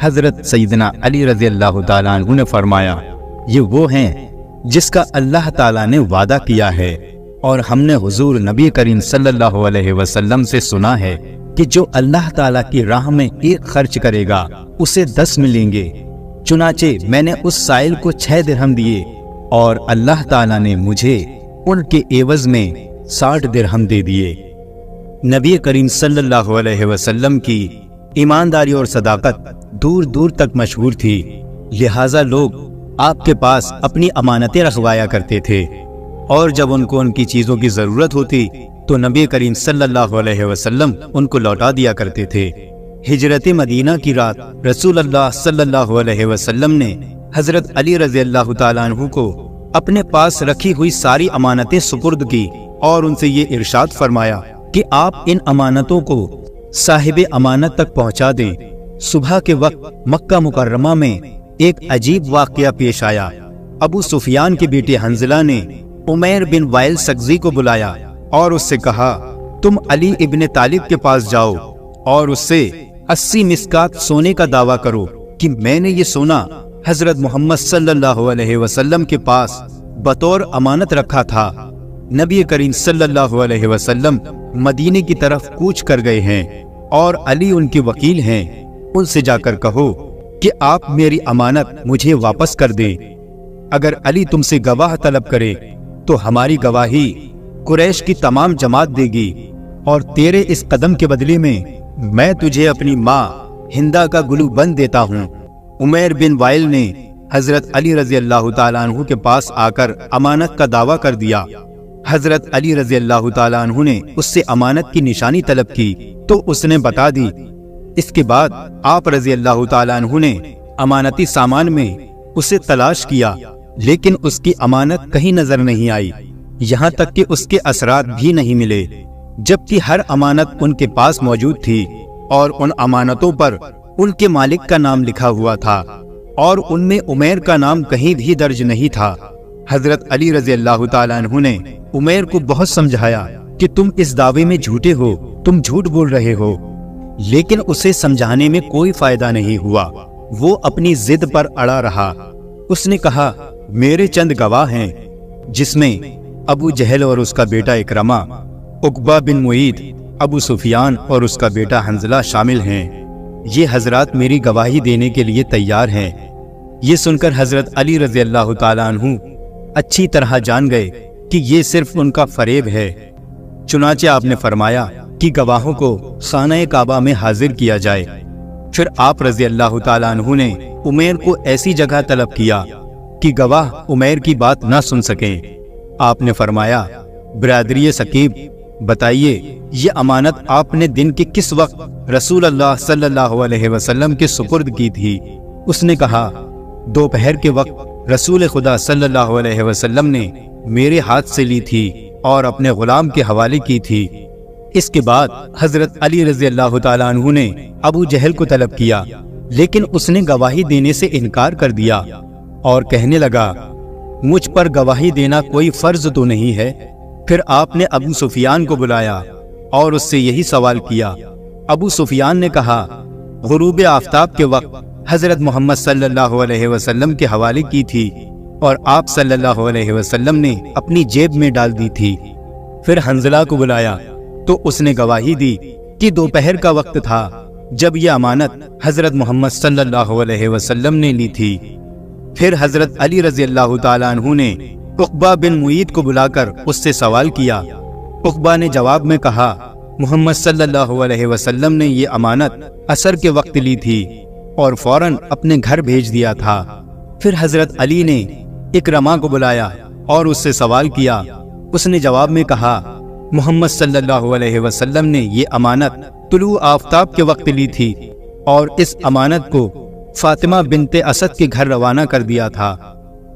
حضرت سیدنا علی رضی اللہ تعالیٰ عنہ نے فرمایا، یہ وہ ہیں جس کا اللہ تعالیٰ نے وعدہ کیا ہے، اور ہم نے حضور نبی کریم صلی اللہ علیہ وسلم سے سنا ہے کہ جو اللہ تعالیٰ کی راہ میں 1 خرچ کرے گا اسے 10 ملیں گے۔ چنانچہ میں نے اس سائل کو 6 درہم دیے اور اللہ تعالیٰ نے مجھے ان کے عوض میں 60 درہم دے دیے۔ نبی کریم صلی اللہ علیہ وسلم کی ایمانداری اور صداقت دور دور تک مشہور تھی، لہٰذا لوگ آپ کے پاس اپنی امانتیں رکھوایا کرتے تھے، اور جب ان کو ان کی چیزوں کی ضرورت ہوتی تو نبی کریم صلی اللہ علیہ وسلم ان کو لوٹا دیا کرتے تھے۔ ہجرت مدینہ کی رات رسول اللہ صلی اللہ علیہ وسلم نے حضرت علی رضی اللہ تعالیٰ عنہ کو اپنے پاس رکھی ہوئی ساری امانتیں سپرد کی اور ان سے یہ ارشاد فرمایا کہ آپ ان امانتوں کو صاحب امانت تک پہنچا دیں۔ صبح کے وقت مکہ مکرمہ میں ایک عجیب واقعہ پیش آیا۔ ابو سفیان کے بیٹے حنظلہ نے عمیر بن وائل سقزی کو بلایا اور اس سے کہا، تم علی ابن طالب کے پاس جاؤ اور اس سے 80 مسکات سونے کا دعویٰ کرو کہ میں نے یہ سونا حضرت محمد صلی اللہ علیہ وسلم کے پاس بطور امانت رکھا تھا۔ نبی کریم صلی اللہ علیہ وسلم مدینے کی طرف کوچ کر گئے ہیں اور علی ان کے وکیل ہیں، ان سے جا کر کہو کہ آپ میری امانت مجھے واپس کر دیں۔ اگر علی تم سے گواہ طلب کرے تو ہماری گواہی قریش کی تمام جماعت دے گی، اور تیرے اس قدم کے بدلے میں تجھے اپنی ماں ہندا کا گلو بند دیتا ہوں۔ عمیر بن وائل نے حضرت علی رضی اللہ تعالیٰ عنہ کے پاس آ کر امانت کا دعویٰ کر دیا۔ حضرت علی رضی اللہ تعالیٰ عنہ نے اس سے امانت کی نشانی طلب کی تو اس نے بتا دی۔ اس کے بعد آپ رضی اللہ تعالیٰ عنہ نے امانتی سامان میں اسے تلاش کیا، لیکن اس کی امانت کہیں نظر نہیں آئی، یہاں تک کہ اس کے اثرات بھی نہیں ملے، جبکہ ہر امانت ان کے پاس موجود تھی اور ان امانتوں پر ان کے مالک کا نام لکھا ہوا تھا، اور ان میں عمیر کا نام کہیں بھی درج نہیں تھا۔ حضرت علی رضی اللہ تعالیٰ عنہ نے عمیر کو بہت سمجھایا کہ تم اس دعوے میں جھوٹے ہو، تم جھوٹ بول رہے ہو، لیکن اسے سمجھانے میں کوئی فائدہ نہیں ہوا، وہ اپنی ضد پر اڑا رہا۔ اس نے کہا، میرے چند گواہ ہیں، جس میں ابو جہل اور اس کا بیٹا اکرمہ، عقبہ بن معیط، ابو سفیان اور اس کا بیٹا حنظلہ شامل ہیں۔ یہ حضرات میری گواہی دینے کے لیے تیار ہیں۔ یہ سن کر حضرت علی رضی اللہ تعالیٰ عنہ اچھی طرح جان گئے کہ یہ صرف ان کا فریب ہے۔ چنانچہ آپ نے فرمایا کہ گواہوں کو خانہ کعبہ میں حاضر کیا جائے۔ پھر آپ رضی اللہ تعالیٰ عنہ نے عمیر کو ایسی جگہ طلب کیا کہ گواہ عمیر کی بات نہ سن سکیں۔ آپ نے فرمایا، برادری ثقیف، بتائیے یہ امانت آپ نے دن کے کس وقت رسول اللہ صلی اللہ علیہ وسلم کے سپرد کی تھی؟ اس نے کہا، دوپہر کے وقت رسول خدا صلی اللہ علیہ وسلم نے میرے ہاتھ سے لی تھی اور اپنے غلام کے حوالے کی تھی۔ اس کے بعد حضرت علی رضی اللہ تعالیٰ عنہ نے ابو جہل کو طلب کیا، لیکن اس نے گواہی دینے سے انکار کر دیا اور کہنے لگا، مجھ پر گواہی دینا کوئی فرض تو نہیں ہے۔ پھر آپ نے ابو سفیان کو بلایا اور اس سے یہی سوال کیا۔ ابو سفیان نے کہا، غروب آفتاب کے وقت حضرت محمد صلی اللہ علیہ وسلم کے حوالے کی تھی اور آپ صلی اللہ علیہ وسلم نے اپنی جیب میں ڈال دی تھی۔ پھر حنظلہ کو بلایا تو اس نے گواہی دی کہ دوپہر کا وقت تھا جب یہ امانت حضرت محمد صلی اللہ علیہ وسلم نے لی تھی۔ پھر حضرت علی رضی اللہ تعالیٰ عنہ نے عقبہ بن معیط کو بلا کر اس سے سوال کیا۔ عقبہ نے جواب میں کہا، محمد صلی اللہ علیہ وسلم نے یہ امانت عصر کے وقت لی تھی اور فوراً اپنے گھر بھیج دیا تھا۔ پھر حضرت علی نے اکرمہ کو بلایا اور اس سے سوال کیا۔ اس نے جواب میں کہا، محمد صلی اللہ علیہ وسلم نے یہ امانت طلوع آفتاب کے وقت لی تھی اور اس امانت کو فاطمہ بنت اسد کے گھر روانہ کر دیا تھا۔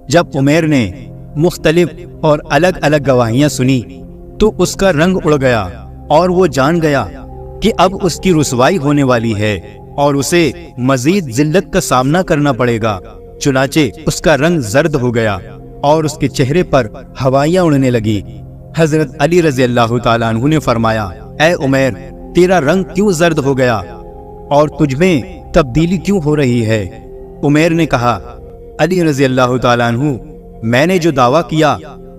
جب عمیر نے مختلف اور الگ الگ گواہیاں سنی تو اس کا رنگ اڑ گیا اور وہ جان گیا کہ اب اس کی رسوائی ہونے والی ہے اور اسے مزید ذلت کا سامنا کرنا پڑے گا۔ چنانچہ اس کا رنگ زرد ہو گیا اور اس کے چہرے پر ہوائیاں اڑنے لگی۔ حضرت علی رضی اللہ تعالیٰ عنہ نے فرمایا، اے عمیر، تیرا رنگ کیوں زرد ہو گیا اور تجھ میں تبدیلی کیوں ہو رہی ہے؟ عمیر نے کہا، علی رضی اللہ تعالیٰ عنہ، میں نے جو دعویٰ کیا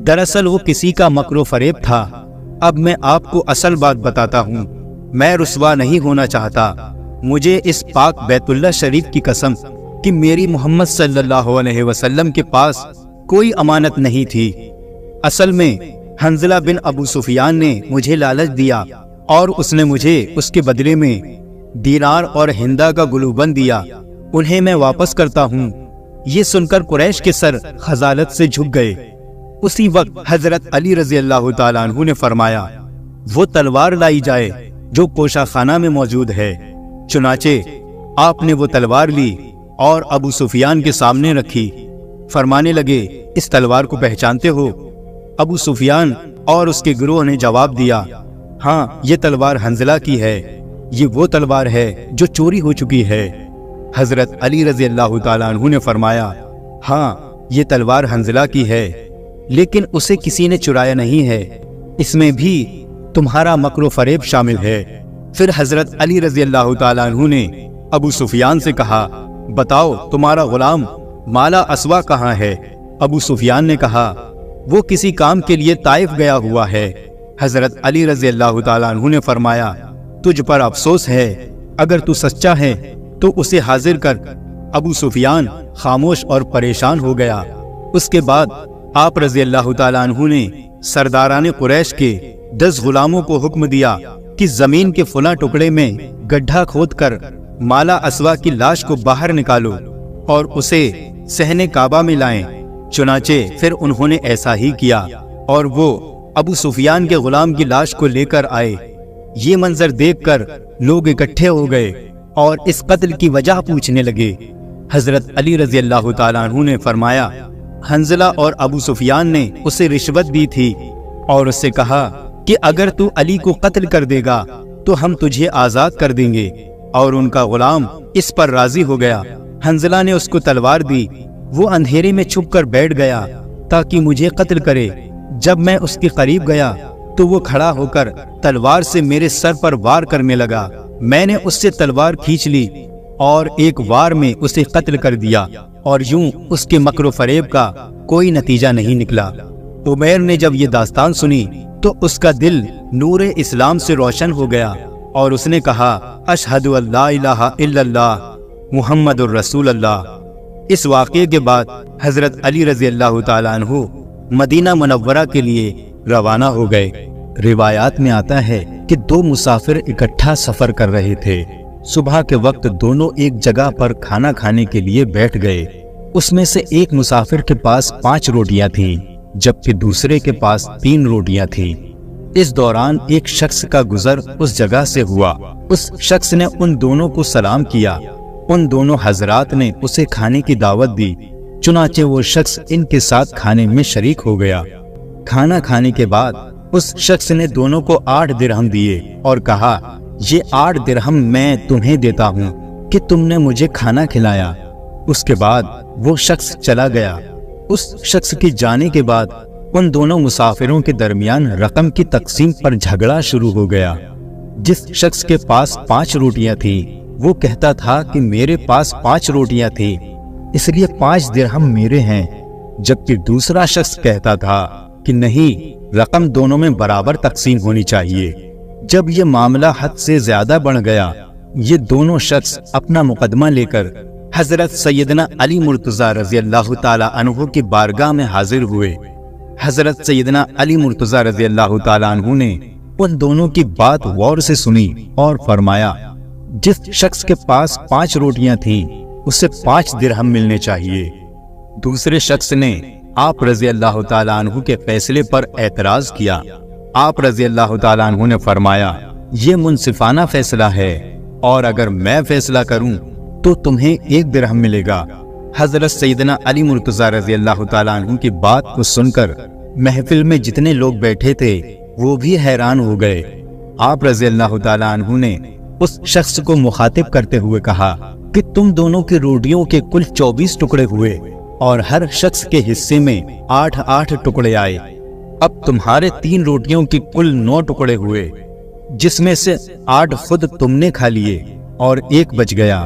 دراصل وہ کسی کا مکر و فریب تھا۔ اب میں آپ کو اصل بات بتاتا ہوں، میں رسوا نہیں ہونا چاہتا۔ مجھے اس پاک بیت اللہ شریف کی قسم کہ میری محمد صلی اللہ علیہ وسلم کے پاس کوئی امانت نہیں تھی۔ اصل میں حنظلہ بن ابو سفیان نے مجھے لالچ دیا اور اس نے مجھے اس کے بدلے میں دینار اور ہندا کا گلوبند دیا، انہیں میں واپس کرتا ہوں۔ یہ سن کر قریش کے سر خجالت سے جھک گئے۔ اسی وقت حضرت علی رضی اللہ تعالیٰ عنہ نے فرمایا، وہ تلوار لائی جائے جو کوشہ خانہ میں موجود ہے۔ چنانچہ آپ نے وہ تلوار لی اور ابو سفیان کے سامنے رکھی۔ فرمانے لگے، اس تلوار کو پہچانتے ہو؟ ابو سفیان اور اس کے گروہ نے جواب دیا، ہاں، یہ تلوار حنظلہ کی ہے، یہ وہ تلوار ہے جو چوری ہو چکی ہے۔ حضرت علی رضی اللہ تعالیٰ عنہ نے فرمایا، ہاں، یہ تلوار حنظلہ کی ہے، لیکن اسے کسی نے چرایا نہیں ہے، اس میں بھی تمہارا مکر و فریب شامل ہے۔ پھر حضرت علی رضی اللہ تعالیٰ عنہ نے ابو سفیان سے کہا، بتاؤ تمہارا غلام مالا اسوا کہاں ہے؟ ابو سفیان نے کہا، وہ کسی کام کے لیے طائف گیا ہوا ہے۔ حضرت علی رضی اللہ تعالیٰ عنہ نے فرمایا، تجھ پر افسوس ہے، اگر تو سچا ہے تو اسے حاضر کر۔ ابو سفیان خاموش اور پریشان ہو گیا۔ اس کے بعد آپ رضی اللہ تعالیٰ عنہ نے سرداران قریش کے 10 غلاموں کو حکم دیا کہ زمین کے فلاں ٹکڑے میں گڈھا کھود کر مالا اسوا کی لاش کو باہر نکالو اور اسے صحن کعبہ میں لائیں۔ چنانچہ پھر انہوں نے ایسا ہی کیا اور وہ ابو سفیان کے غلام کی لاش کو لے کر آئے۔ یہ منظر دیکھ کر لوگ اکٹھے ہو گئے اور اس قتل کی وجہ پوچھنے لگے۔ حضرت علی رضی اللہ تعالیٰ عنہ نے فرمایا، حنظلہ اور ابو سفیان نے اسے رشوت دی تھی اور اس سے کہا کہ اگر تو علی کو قتل کر دے گا تو ہم تجھے آزاد کر دیں گے، اور ان کا غلام اس پر راضی ہو گیا۔ حنظلہ نے اس کو تلوار دی، وہ اندھیرے میں چھپ کر بیٹھ گیا تاکہ مجھے قتل کرے۔ جب میں اس کے قریب گیا تو وہ کھڑا ہو کر تلوار سے میرے سر پر وار کرنے لگا۔ میں نے اس سے تلوار کھینچ لی اور ایک وار میں اسے قتل کر دیا، اور یوں اس کے مکر و فریب کا کوئی نتیجہ نہیں نکلا۔ عمیر نے جب یہ داستان سنی تو اس کا دل نور اسلام سے روشن ہو گیا اور اس نے کہا، اشہد ان لا الہ الا اللہ محمد الرسول اللہ۔ اس واقعے کے بعد حضرت علی رضی اللہ تعالیٰ عنہ مدینہ منورہ کے لیے روانہ ہو گئے۔ روایات میں آتا ہے کہ 2 مسافر اکٹھا سفر کر رہے تھے۔ صبح کے وقت دونوں ایک جگہ پر کھانا کھانے کے لیے بیٹھ گئے۔ اس میں سے ایک مسافر کے پاس 5 روٹیاں تھیں جبکہ دوسرے کے پاس 3 روٹیاں تھیں۔ اس دوران ایک شخص کا گزر اس جگہ سے ہوا۔ اس شخص نے ان دونوں کو سلام کیا۔ ان دونوں حضرات نے اسے کھانے کی دعوت دی، چنانچہ وہ شخص ان کے ساتھ کھانے میں شریک ہو گیا۔ کھانا کھانے کے بعد اس شخص نے دونوں کو 8 درہم دیے اور کہا، یہ 8 درہم میں تمہیں دیتا ہوں کہ تم نے مجھے کھانا کھلایا۔ اس کے بعد وہ شخص چلا گیا۔ اس شخص کے جانے کے بعد ان دونوں مسافروں کے درمیان رقم کی تقسیم پر جھگڑا شروع ہو گیا۔ جس شخص کے پاس 5 روٹیاں تھیں وہ کہتا تھا کہ میرے پاس 5 روٹیاں تھیں اس لیے 5 درہم میرے ہیں، جبکہ دوسرا شخص کہتا تھا کہ نہیں، رقم دونوں میں برابر تقسیم ہونی چاہیے۔ جب یہ معاملہ حد سے زیادہ بڑھ گیا، یہ دونوں شخص اپنا مقدمہ لے کر حضرت سیدنا علی مرتضیٰ رضی اللہ تعالی عنہ کی بارگاہ میں حاضر ہوئے۔ حضرت سیدنا علی مرتضیٰ رضی اللہ تعالی عنہ نے ان دونوں کی بات غور سے سنی اور فرمایا، جس شخص کے پاس 5 روٹیاں تھیں اسے 5 درہم ملنے چاہیے۔ دوسرے شخص نے آپ رضی اللہ تعالیٰ عنہ کے فیصلے پر اعتراض کیا۔ آپ رضی اللہ تعالیٰ عنہ نے فرمایا، یہ منصفانہ فیصلہ ہے اور اگر میں فیصلہ کروں تو تمہیں 1 درہم ملے گا۔ حضرت سیدنا علی مرتضیٰ رضی اللہ تعالیٰ عنہ کی بات کو سن کر محفل میں جتنے لوگ بیٹھے تھے وہ بھی حیران ہو گئے۔ آپ رضی اللہ تعالیٰ عنہ نے اس شخص کو مخاطب کرتے ہوئے کہا کہ تم دونوں کی روٹیوں کے کل 24 ٹکڑے ہوئے اور ہر شخص کے حصے میں 8 ٹکڑے آئے۔ اب تمہارے 3 روٹیوں کی کل 9 ٹکڑے ہوئے، جس میں سے 8 خود تم نے کھا لیے اور 1 بچ گیا۔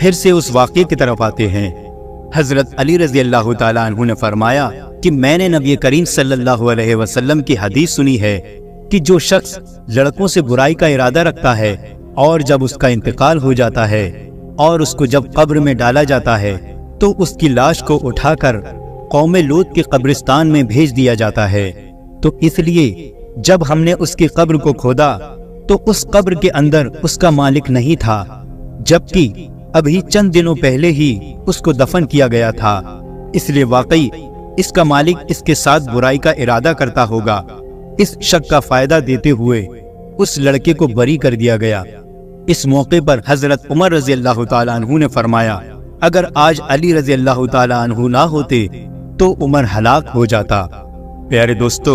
پھر سے اس واقعے کی طرف آتے ہیں۔ حضرت علی رضی اللہ تعالیٰ عنہ نے فرمایا کہ میں نے نبی کریم صلی اللہ علیہ وسلم کی حدیث سنی ہے کہ جو شخص لڑکوں سے برائی کا ارادہ رکھتا ہے اور جب اس کا انتقال ہو جاتا ہے اور اس کو جب قبر میں ڈالا جاتا ہے تو اس کی لاش کو اٹھا کر قوم لوط کے قبرستان میں بھیج دیا جاتا ہے۔ تو اس لیے جب ہم نے اس کی قبر کو کھودا تو اس قبر کے اندر اس کا مالک نہیں تھا، جبکہ ابھی چند دنوں پہلے ہی اس کو دفن کیا گیا تھا، اس لیے واقعی اس کا مالک اس کے ساتھ برائی کا ارادہ کرتا ہوگا۔ اس شک کا فائدہ دیتے ہوئے اس لڑکے کو بری کر دیا گیا۔ اس موقع پر حضرت عمر رضی اللہ تعالیٰ عنہ نے فرمایا اگر آج علی رضی اللہ تعالیٰ عنہ نہ ہوتے تو عمر ہلاک ہو جاتا۔ پیارے دوستو،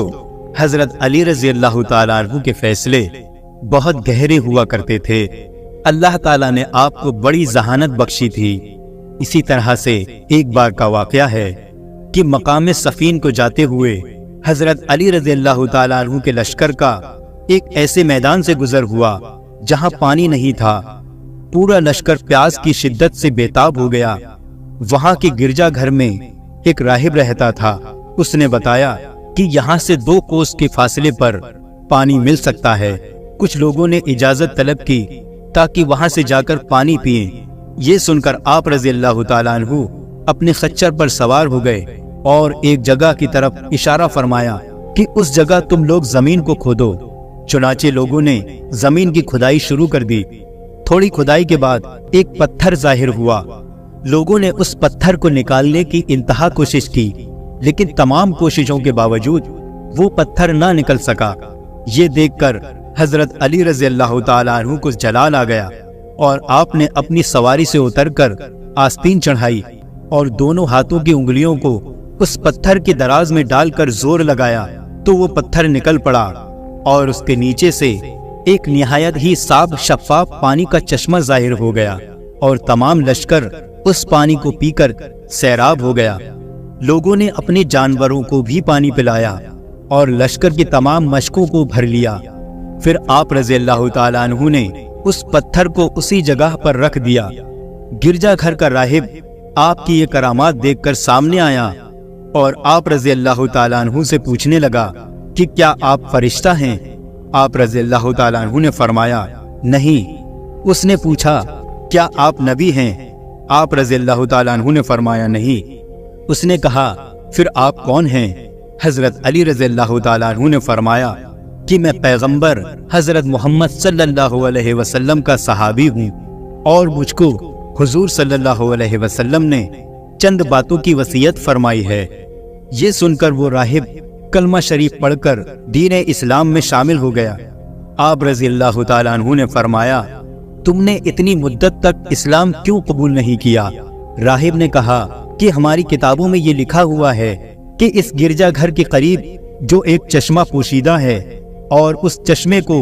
حضرت علی رضی اللہ تعالیٰ عنہ کے فیصلے بہت گہرے ہوا کرتے تھے۔ اللہ تعالیٰ نے آپ کو بڑی ذہانت بخشی تھی۔ اسی طرح سے ایک بار کا واقعہ ہے کہ مقام صفین کو جاتے ہوئے حضرت علی رضی اللہ تعالیٰ عنہ کے لشکر کا ایک ایسے میدان سے گزر ہوا جہاں پانی نہیں تھا۔ پورا لشکر پیاس کی شدت سے بےتاب ہو گیا۔ وہاں کے گرجا گھر میں ایک راہب رہتا تھا۔ اس نے بتایا کہ یہاں سے 2 کوس کے فاصلے پر پانی مل سکتا ہے۔ کچھ لوگوں نے اجازت طلب کی تاکہ وہاں سے جا کر پانی پئیں۔ یہ سن کر آپ رضی اللہ تعالیٰ عنہ اپنے خچر پر سوار ہو گئے اور ایک جگہ کی طرف اشارہ فرمایا کہ اس جگہ تم لوگ زمین کو کھودو۔ چنانچہ لوگوں نے زمین کی کھدائی شروع کر دی۔ تھوڑی کھدائی کے بعد ایک پتھر ظاہر ہوا۔ لوگوں نے اس پتھر کو نکالنے کی انتہا کوشش کی، لیکن تمام کوششوں کے باوجود وہ پتھر نہ نکل سکا۔ یہ دیکھ کر حضرت علی رضی اللہ تعالیٰ عنہ کو جلال آ گیا اور آپ نے اپنی سواری سے اتر کر آستین چڑھائی اور دونوں ہاتھوں کی انگلیوں کو اس پتھر کے دراز میں ڈال کر زور لگایا تو وہ پتھر نکل پڑا اور اس کے نیچے سے ایک نہایت ہی صاف شفاف پانی کا چشمہ ظاہر ہو گیا اور تمام لشکر اس پانی کو پی کر سیراب ہو گیا۔ لوگوں نے اپنے جانوروں کو بھی پانی پلایا اور لشکر کی تمام مشکوں کو بھر لیا۔ پھر آپ رضی اللہ تعالیٰ عنہ نے اس پتھر کو اسی جگہ پر رکھ دیا۔ گرجا گھر کا راہب آپ کی یہ کرامات دیکھ کر سامنے آیا اور آپ رضی اللہ تعالیٰ عنہ سے پوچھنے لگا کہ کیا آپ فرشتہ ہیں؟ آپ رضی اللہ تعالیٰ عنہ نے فرمایا نہیں۔ اس نے پوچھا کیا آپ نبی ہیں؟ آپ رضی اللہ تعالیٰ عنہ نے فرمایا نہیں۔ اس نے کہا پھر آپ کون ہیں؟ حضرت علی رضی اللہ تعالیٰ عنہ نے فرمایا کہ میں پیغمبر حضرت محمد صلی اللہ علیہ وسلم کا صحابی ہوں اور مجھ کو حضور صلی اللہ علیہ وسلم نے چند باتوں کی وصیت فرمائی ہے۔ یہ سن کر وہ راہب کلمہ شریف پڑھ کر دین اسلام میں شامل ہو گیا۔ آپ رضی اللہ تعالیٰ عنہ نے فرمایا تم نے اتنی مدت تک اسلام کیوں قبول نہیں کیا؟ راہب نے کہا کہ ہماری کتابوں میں یہ لکھا ہوا ہے کہ اس گرجا گھر کے قریب جو ایک چشمہ پوشیدہ ہے اور اس چشمے کو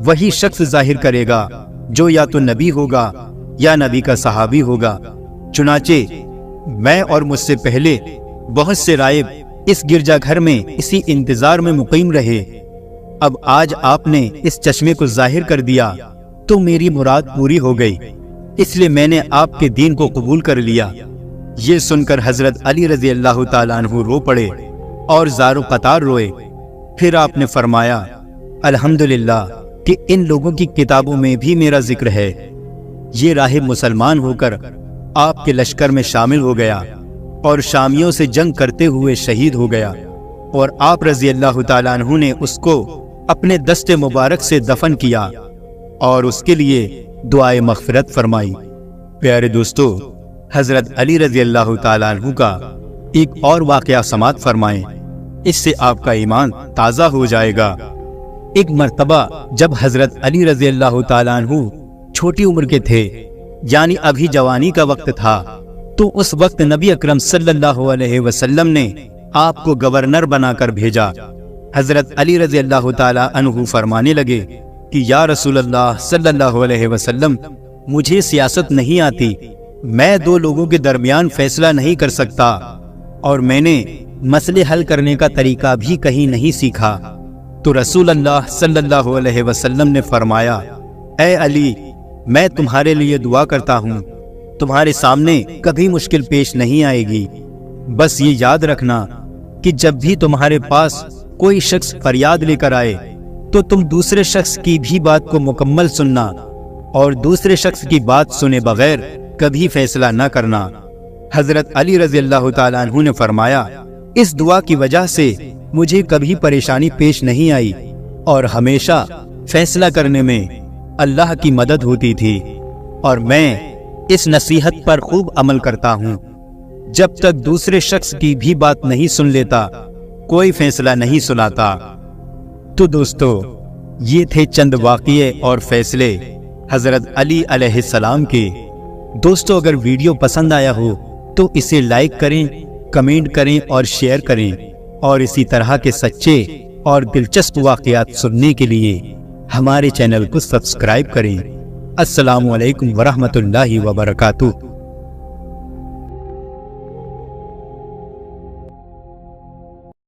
وہی شخص ظاہر کرے گا جو یا تو نبی ہوگا یا نبی کا صحابی ہوگا۔ چنانچہ میں اور مجھ سے پہلے بہت سے راہب اس گرجا گھر میں اسی انتظار میں مقیم رہے۔ اب آج آپ نے اس چشمے کو ظاہر کر دیا تو میری مراد پوری ہو گئی، اس لیے میں نے آپ کے دین کو قبول کر لیا۔ یہ سن کر حضرت علی رضی اللہ تعالیٰ عنہ رو پڑے اور زار و قطار روئے۔ پھر آپ نے فرمایا الحمدللہ کہ ان لوگوں کی کتابوں میں بھی میرا ذکر ہے۔ یہ راہب مسلمان ہو کر آپ کے لشکر میں شامل ہو گیا اور شامیوں سے جنگ کرتے ہوئے شہید ہو گیا، اور آپ رضی اللہ تعالیٰ عنہ نے اس کو اپنے دست مبارک سے دفن کیا اور اس کے لیے دعائے مغفرت فرمائی۔ پیارے دوستو، حضرت علی رضی اللہ تعالیٰ عنہ کا ایک اور واقعہ سماعت فرمائیں، اس سے آپ کا ایمان تازہ ہو جائے گا۔ ایک مرتبہ جب حضرت علی رضی اللہ تعالیٰ عنہ چھوٹی عمر کے تھے، یعنی ابھی جوانی کا وقت تھا، تو اس وقت نبی اکرم صلی اللہ علیہ وسلم نے آپ کو گورنر بنا کر بھیجا۔ حضرت علی رضی اللہ تعالیٰ عنہ فرمانے لگے کہ یا رسول اللہ صلی اللہ علیہ وسلم، مجھے سیاست نہیں آتی، میں 2 لوگوں کے درمیان فیصلہ نہیں کر سکتا، اور میں نے مسئلے حل کرنے کا طریقہ بھی کہیں نہیں سیکھا۔ تو رسول اللہ صلی اللہ علیہ وسلم نے فرمایا اے علی، میں تمہارے لیے دعا کرتا ہوں تمہارے سامنے کبھی مشکل پیش نہیں آئے گی۔ بس یہ یاد رکھنا کہ جب بھی تمہارے پاس کوئی شخص فریاد لے کر آئے تو تم دوسرے شخص کی بھی بات کو مکمل سننا اور دوسرے شخص کی بات سنے بغیر کبھی فیصلہ نہ کرنا۔ حضرت علی رضی اللہ تعالیٰ عنہ نے فرمایا، اس دعا کی وجہ سے مجھے کبھی پریشانی پیش نہیں آئی اور ہمیشہ فیصلہ کرنے میں اللہ کی مدد ہوتی تھی، اور میں اس نصیحت پر خوب عمل کرتا ہوں۔ جب تک دوسرے شخص کی بھی بات نہیں سن لیتا، کوئی فیصلہ نہیں سناتا۔ تو دوستو، یہ تھے چند واقعے اور فیصلے حضرت علی علیہ السلام کے۔ دوستو، اگر ویڈیو پسند آیا ہو تو اسے لائک کریں، کمنٹ کریں اور شیئر کریں، اور اسی طرح کے سچے اور دلچسپ واقعات سننے کے لیے ہمارے چینل کو سبسکرائب کریں۔ السلام علیکم ورحمۃ اللہ وبرکاتہ۔